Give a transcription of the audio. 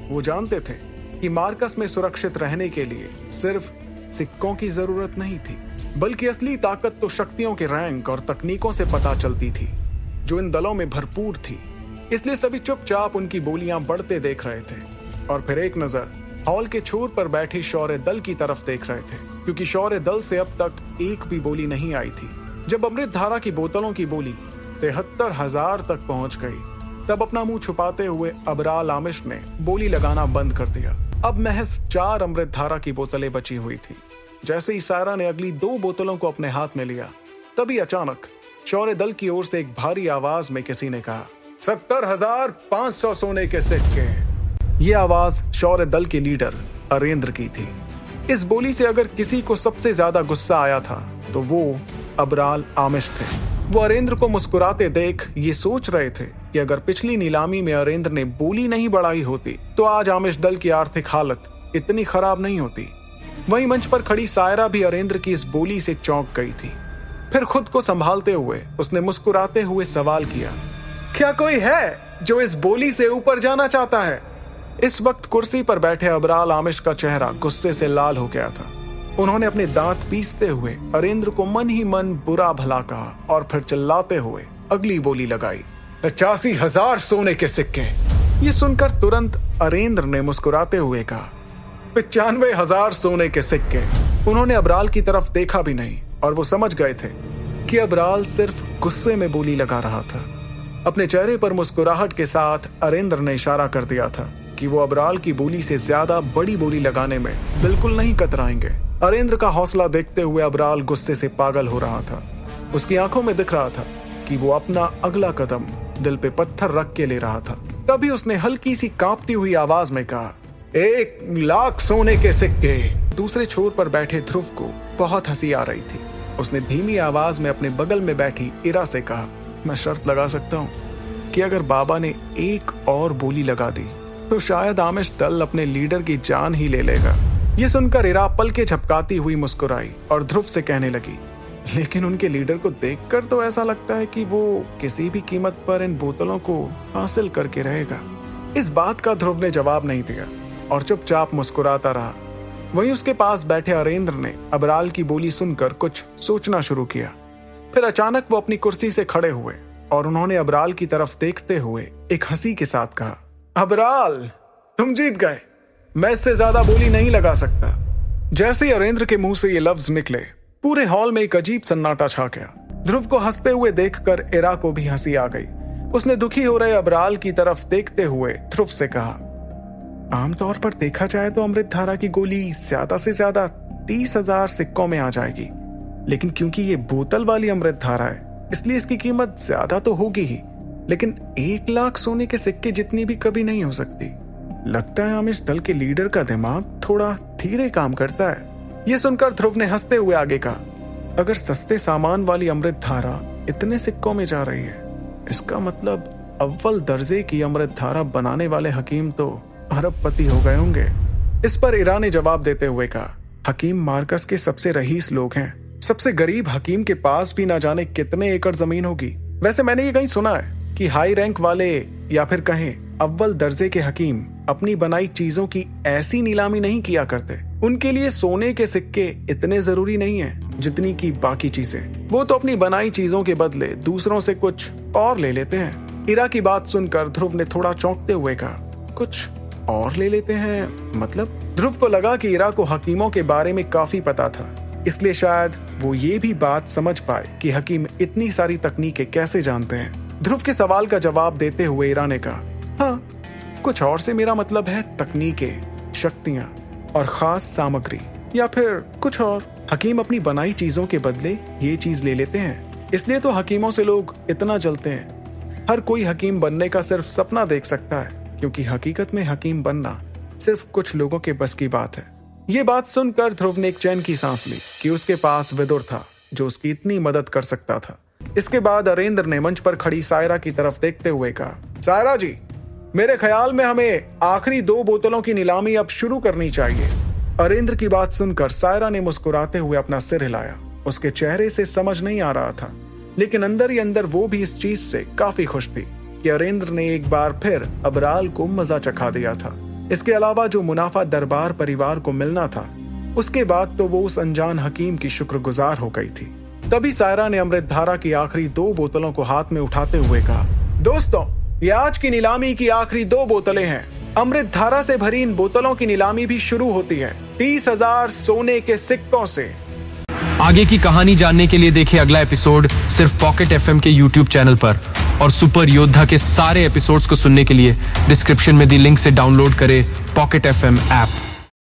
वो जानते थे कि मार्कस में सुरक्षित रहने के लिए सिर्फ सिक्कों की जरूरत नहीं थी, बल्कि असली ताकत तो शक्तियों के रैंक और तकनीकों से पता चलती थी जो इन दलों में भरपूर थी। इसलिए सभी चुपचाप उनकी बोलियां बढ़ते देख रहे थे और फिर एक नजर हॉल के छोर पर बैठे शौर्य दल की तरफ देख रहे थे, क्योंकि शौर्य दल से अब तक एक भी बोली नहीं आई थी। जब अमृत धारा की बोतलों की बोली 73,000 तक पहुंच गई, तब अपना मुंह छुपाते हुए अबराल आमिश ने बोली लगाना बंद कर दिया। अब महज 4 अमृत धारा की बोतलें बची हुई थी। जैसे ही सायरा ने अगली 2 बोतलों को अपने हाथ में लिया, तभी अचानक शौर्य दल की ओर से एक भारी आवाज में किसी ने कहा, 70,500 सोने के सिक्के। ये आवाज शौर्य दल के लीडर अरेंद्र की थी। इस बोली से अगर किसी को सबसे ज्यादा गुस्सा आया था तो वो अबराल आमिश थे। वो अरेंद्र को मुस्कुराते देख ये सोच रहे थे कि अगर पिछली नीलामी में अरेंद्र ने बोली नहीं बढ़ाई होती तो आज आमिश दल की आर्थिक हालत इतनी खराब नहीं होती। वहीं मंच पर खड़ी सायरा भी अरेंद्र की इस बोली से चौंक गई थी। फिर खुद को संभालते हुए उसने मुस्कुराते हुए सवाल किया, क्या कोई है जो इस बोली से ऊपर जाना चाहता है? इस वक्त कुर्सी पर बैठे अबराल आमिश का चेहरा गुस्से से लाल हो गया था। उन्होंने अपने दांत पीसते हुए अरेंद्र को मन ही मन बुरा भला कहा और फिर चिल्लाते हुए अगली बोली लगाई, 85,000 सोने के सिक्के। ये सुनकर तुरंत अरेंद्र ने मुस्कुराते हुए कहा, 95,000 सोने के सिक्के। उन्होंने अबराल की तरफ देखा भी नहीं और वो समझ गए थे कि अबराल सिर्फ गुस्से में बोली लगा रहा था। अपने चेहरे पर मुस्कुराहट के साथ अरेंद्र ने इशारा कर दिया था कि वो अबराल की बोली से ज्यादा बड़ी बोली लगाने में बिल्कुल नहीं कतराएंगे। अरेंद्र का हौसला देखते हुए अबराल गुस्से से पागल हो रहा था। उसकी आंखों में दिख रहा था कि वो अपना अगला कदम दिल पे पत्थर रख के ले रहा था। तभी उसने हल्की सी कांपती हुई आवाज में कहा, 1,00,000 सोने के सिक्के। दूसरे छोर पर बैठे ध्रुव को बहुत हंसी आ रही थी। उसने धीमी आवाज में अपने बगल में बैठी इरा से कहा, मैं शर्त लगा सकता हूँ कि अगर बाबा ने एक और बोली लगा दी तो शायद आमिश दल अपने लीडर की जान ही ले लेगा। ये सुनकर इरा पल के झपकाती हुई मुस्कुराई और ध्रुव से कहने लगी, लेकिन उनके लीडर को देखकर तो ऐसा लगता है कि वो किसी भी कीमत पर इन बोतलों को हासिल करके रहेगा। इस बात का ध्रुव ने जवाब नहीं दिया और चुपचाप मुस्कुराता रहा। वहीं उसके पास बैठे अरेंद्र ने अबराल की बोली सुनकर कुछ सोचना शुरू किया। फिर अचानक वो अपनी कुर्सी से खड़े हुए और उन्होंने अबराल की तरफ देखते हुए एक हंसी के साथ कहा, अबराल तुम जीत गए। मैं इससे ज्यादा बोली नहीं लगा सकता। जैसे ही अरेंद्र के मुंह से ये लफ्ज निकले, पूरे हॉल में एक अजीब सन्नाटा छा गया। ध्रुव को हंसते हुए देखकर इरा को भी हंसी आ गई। उसने दुखी हो रहे अबराल की तरफ देखते हुए ध्रुव से कहा, आमतौर पर देखा जाए तो अमृत धारा की गोली ज्यादा से ज्यादा 30,000 सिक्कों में आ जाएगी, लेकिन क्योंकि ये बोतल वाली अमृत धारा है इसलिए इसकी कीमत ज्यादा तो होगी ही, लेकिन 1,00,000 सोने के सिक्के जितनी भी कभी नहीं हो सकती। लगता है आमिश दल के लीडर का दिमाग थोड़ा धीरे काम करता है। ये सुनकर ध्रुव ने हंसते हुए आगे कहा, अगर सस्ते सामान वाली अमृत धारा इतने सिक्कों में जा रही है, इसका मतलब अव्वल दर्जे की अमृत धारा बनाने वाले हकीम तो अरबपति हो गए होंगे। इस पर इरा ने जवाब देते हुए कहा, हकीम मार्कस के सबसे रईस लोग हैं। सबसे गरीब हकीम के पास भी ना जाने कितने एकड़ जमीन होगी। वैसे मैंने ये कहीं सुना है कि हाई रैंक वाले या फिर कहें अव्वल दर्जे के हकीम अपनी बनाई चीजों की ऐसी नीलामी नहीं किया करते। उनके लिए सोने के सिक्के इतने जरूरी नहीं है जितनी की बाकी चीजें। वो तो अपनी बनाई चीजों के बदले दूसरों से कुछ और ले लेते हैं। इरा की बात सुनकर ध्रुव ने थोड़ा चौंकते हुए कहा, कुछ और ले लेते हैं मतलब? ध्रुव को लगा कि इरा को हकीमों के बारे में काफी पता था, इसलिए शायद वो ये भी बात समझ पाए कि हकीम इतनी सारी तकनीकें कैसे जानते हैं। ध्रुव के सवाल का जवाब देते हुए इरा ने कहा, हाँ, कुछ और से मेरा मतलब है तकनीकें, शक्तियां और खास सामग्री, या फिर कुछ और। हकीम अपनी बनाई चीजों के बदले ये चीज ले लेते हैं, इसलिए तो हकीमों से लोग इतना जलते हैं। हर कोई हकीम बनने का सिर्फ सपना देख सकता है, क्योंकि हकीकत में हकीम बनना सिर्फ कुछ लोगों के बस की बात है। ये बात सुनकर ध्रुव ने एक चैन की सांस ली कि उसके पास विदुर था जो उसकी इतनी मदद कर सकता था। इसके बाद अरेंद्र ने मंच पर खड़ी सायरा की तरफ देखते हुए कहा, सायरा जी, मेरे ख्याल में हमें आखिरी 2 बोतलों की नीलामी अब शुरू करनी चाहिए। अरेंद्र की बात सुनकर सायरा ने मुस्कुराते हुए अपना सिर हिलाया। उसके चेहरे से समझ नहीं आ रहा था, लेकिन अंदर ही अंदर वो भी इस चीज से काफी खुश थी कि अरेंद्र ने एक बार फिर अबराल को मजा चखा दिया था। इसके अलावा जो मुनाफा दरबार परिवार को मिलना था, उसके बाद तो वो उस अनजान हकीम की शुक्रगुजार हो गई थी। तभी सायरा ने अमृतधारा की आखिरी 2 बोतलों को हाथ में उठाते हुए कहा, दोस्तों, ये आज की नीलामी की आखिरी 2 बोतलें हैं। अमृतधारा से भरी इन बोतलों की नीलामी भी शुरू होती है 30,000 सोने के सिक्कों से। आगे की कहानी जानने के लिए देखिए अगला एपिसोड सिर्फ पॉकेट एफएम के यूट्यूब चैनल पर, और सुपर योद्धा के सारे एपिसोड्स को सुनने के लिए डिस्क्रिप्शन में दी लिंक से डाउनलोड करें पॉकेट एफएम ऐप।